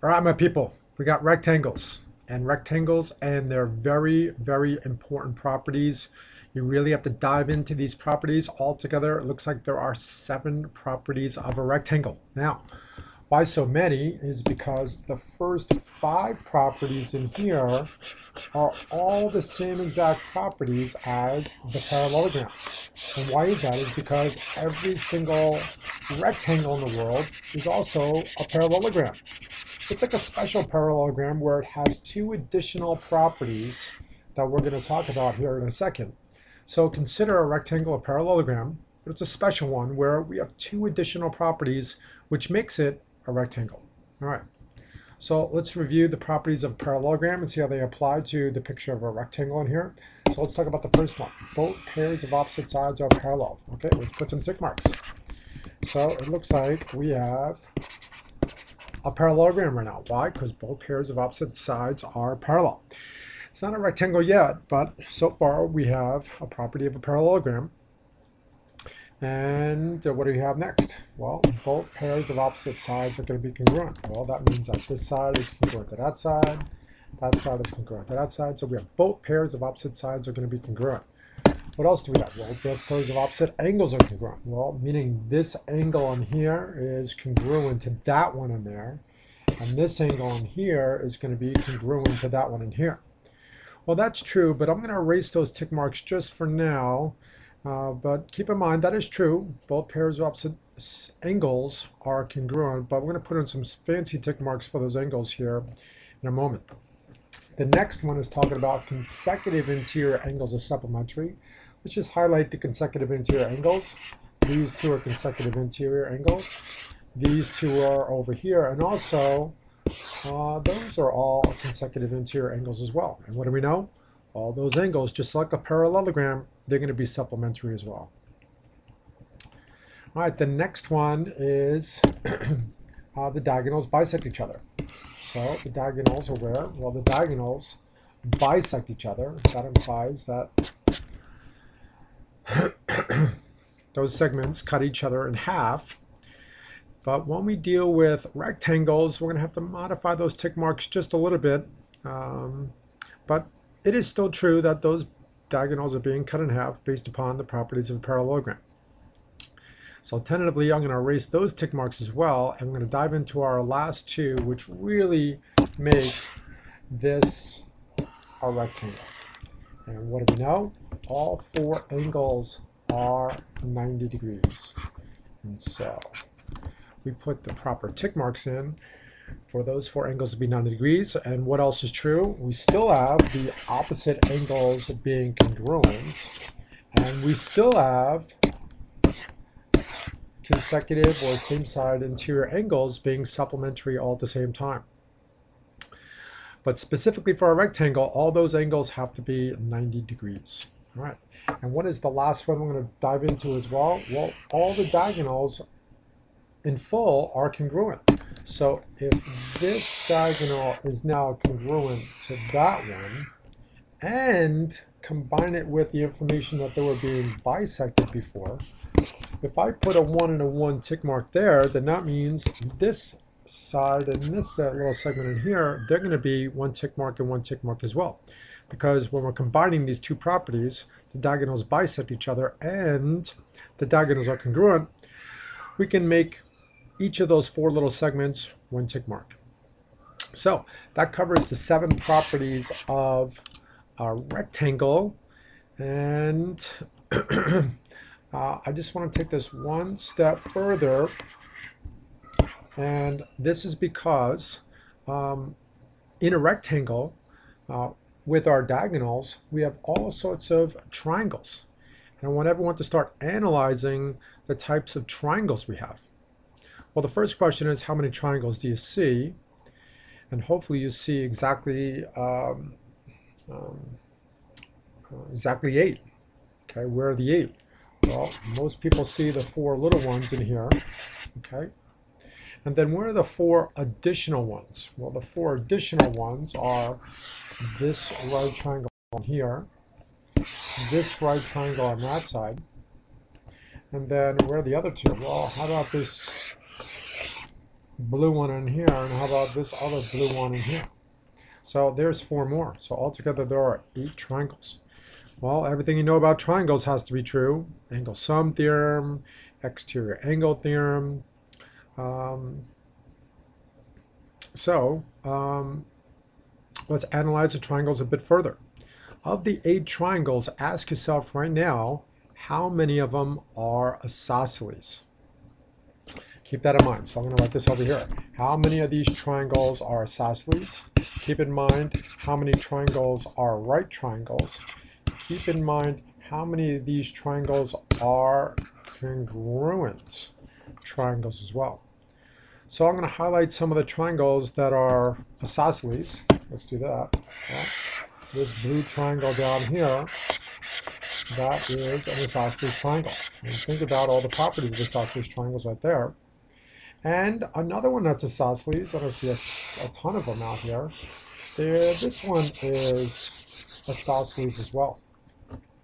All right, my people, we got rectangles, and they're very, very important properties. You really have to dive into these properties altogether. It looks like there are 7 properties of a rectangle. Now, why so many is because the first 5 properties in here are all the same exact properties as the parallelogram. And why is that? Is because every single rectangle in the world is also a parallelogram. It's like a special parallelogram where it has 2 additional properties that we're going to talk about here in a second. So consider a rectangle a parallelogram, but it's a special one where we have 2 additional properties which makes it a rectangle. All right, so let's review the properties of a parallelogram and see how they apply to the picture of a rectangle in here. So let's talk about the first one. Both pairs of opposite sides are parallel. Okay, let's put some tick marks. So it looks like we have a parallelogram right now. Why? Because both pairs of opposite sides are parallel. It's not a rectangle yet, but so far we have a property of a parallelogram. And what do we have next? Well, both pairs of opposite sides are going to be congruent. Well, that means that this side is congruent to that side is congruent to that side. So we have both pairs of opposite sides are going to be congruent. What else do we have? Well, both pairs of opposite angles are congruent. Well, meaning this angle on here is congruent to that one in there, and this angle on here is going to be congruent to that one in here. Well, that's true, but I'm going to erase those tick marks just for now. But keep in mind that is true. Both pairs of opposite angles are congruent, but we're going to put in some fancy tick marks for those angles here in a moment. The next one is talking about consecutive interior angles are supplementary. Let's just highlight the consecutive interior angles. These 2 are consecutive interior angles. These 2 are over here, and also those are all consecutive interior angles as well. And what do we know? All those angles, just like a parallelogram, they're going to be supplementary as well. All right, the next one is the diagonals bisect each other. So the diagonals are where? Well, the diagonals bisect each other. That implies that those segments cut each other in half. But when we deal with rectangles, we're going to have to modify those tick marks just a little bit. But it is still true that those diagonals are being cut in half based upon the properties of a parallelogram. So tentatively, I'm going to erase those tick marks as well, and I'm going to dive into our last 2, which really make this a rectangle. And what do we know? All 4 angles are 90 degrees. And so we put the proper tick marks in for those 4 angles to be 90 degrees. And what else is true? We still have the opposite angles being congruent, and we still have consecutive or same side interior angles being supplementary all at the same time. But specifically for a rectangle, all those angles have to be 90 degrees. All right. And what is the last one we're going to dive into as well? Well, all the diagonals in full are congruent. So if this diagonal is now congruent to that one, and combine it with the information that they were being bisected before, if I put a 1 and a 1 tick mark there, then that means this side and this little segment in here, they're going to be 1 tick mark and 1 tick mark as well. Because when we're combining these 2 properties, the diagonals bisect each other and the diagonals are congruent, we can make each of those 4 little segments 1 tick mark. So that covers the 7 properties of a rectangle. And I just want to take this one step further, and this is because in a rectangle with our diagonals we have all sorts of triangles, and I want everyone to start analyzing the types of triangles we have. Well, the first question is, how many triangles do you see? And hopefully you see exactly 8. Okay, where are the 8? Well, most people see the 4 little ones in here. Okay, and then where are the 4 additional ones? Well, the 4 additional ones are this right triangle here, this right triangle on that side, and then where are the other 2? Well, how about this blue one in here, and how about this other blue one in here? So there's 4 more. So altogether there are 8 triangles. Well, everything you know about triangles has to be true. Angle sum theorem, exterior angle theorem. Let's analyze the triangles a bit further. Of the 8 triangles, ask yourself right now, how many of them are isosceles? Keep that in mind. So I'm going to write this over here. How many of these triangles are isosceles? Keep in mind how many triangles are right triangles. Keep in mind how many of these triangles are congruent triangles as well. So I'm going to highlight some of the triangles that are isosceles. Let's do that. Well, this blue triangle down here, that is an isosceles triangle. And think about all the properties of isosceles triangles right there. And another one that's isosceles, I don't see a ton of them out here. This one is isosceles as well.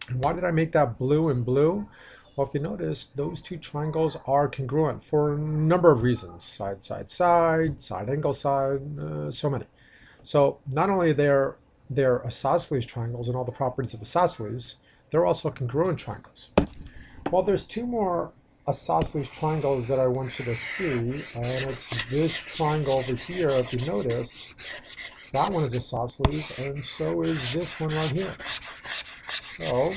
And why did I make that blue and blue? Well, if you notice, those 2 triangles are congruent for a number of reasons. Side, side, side, side, angle, side, so many. So not only they're isosceles triangles and all the properties of isosceles, they're also congruent triangles. Well, there's 2 more isosceles triangles that I want you to see, and it's this triangle over here. If you notice, that one is isosceles, and so is this one right here. So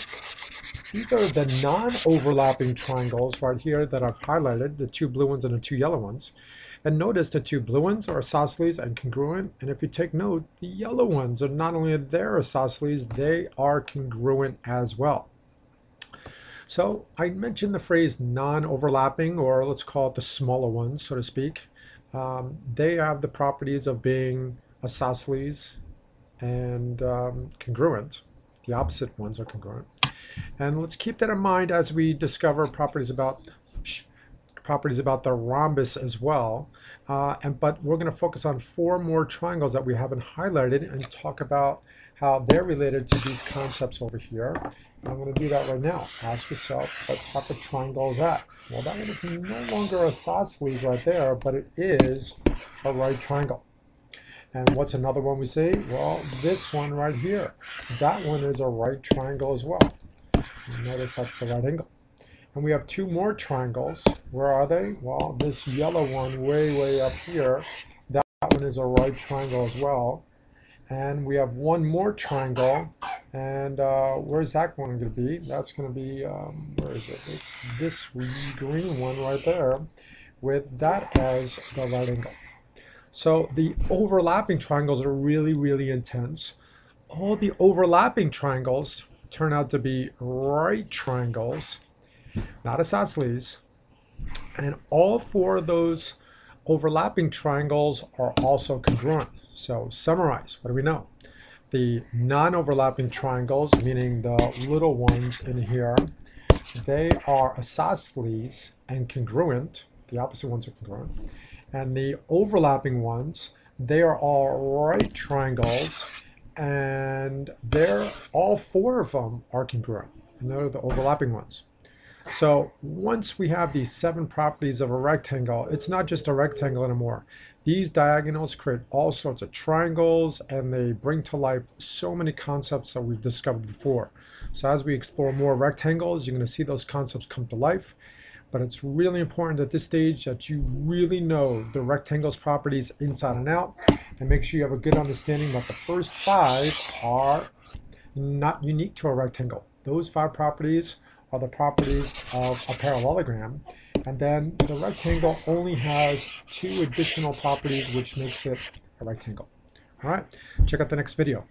these are the non-overlapping triangles right here that I've highlighted, the 2 blue ones and the 2 yellow ones. And notice the 2 blue ones are isosceles and congruent, and if you take note, the yellow ones are not only they're isosceles, they are congruent as well. So I mentioned the phrase non-overlapping, or let's call it the smaller ones, so to speak. They have the properties of being isosceles and congruent. The opposite ones are congruent. And let's keep that in mind as we discover properties about the rhombus as well. But we're going to focus on 4 more triangles that we haven't highlighted and talk about how they're related to these concepts over here. I'm going to do that right now. Ask yourself, what type of triangle is that? Well, that one is no longer isosceles right there, but it is a right triangle. And what's another one we see? Well, this one right here. That one is a right triangle as well. You notice that's the right angle. And we have 2 more triangles. Where are they? Well, this yellow one way up here, that one is a right triangle as well. And we have 1 more triangle, and where's that one going to be? That's going to be, where is it? It's this green one right there, with that as the right angle. So the overlapping triangles are really, really intense. All the overlapping triangles turn out to be right triangles, not isosceles. And all 4 of those overlapping triangles are also congruent. So summarize, what do we know? The non-overlapping triangles, meaning the little ones in here, they are isosceles and congruent. The opposite ones are congruent. And the overlapping ones, they are all right triangles, and all 4 of them are congruent, and they're the overlapping ones. So once we have these 7 properties of a rectangle, it's not just a rectangle anymore. These diagonals create all sorts of triangles, and they bring to life so many concepts that we've discovered before. So as we explore more rectangles, you're going to see those concepts come to life. But it's really important at this stage that you really know the rectangle's properties inside and out, and make sure you have a good understanding that the first 5 are not unique to a rectangle. Those 5 properties are the properties of a parallelogram, and then the rectangle only has 2 additional properties, which makes it a rectangle. All right, check out the next video.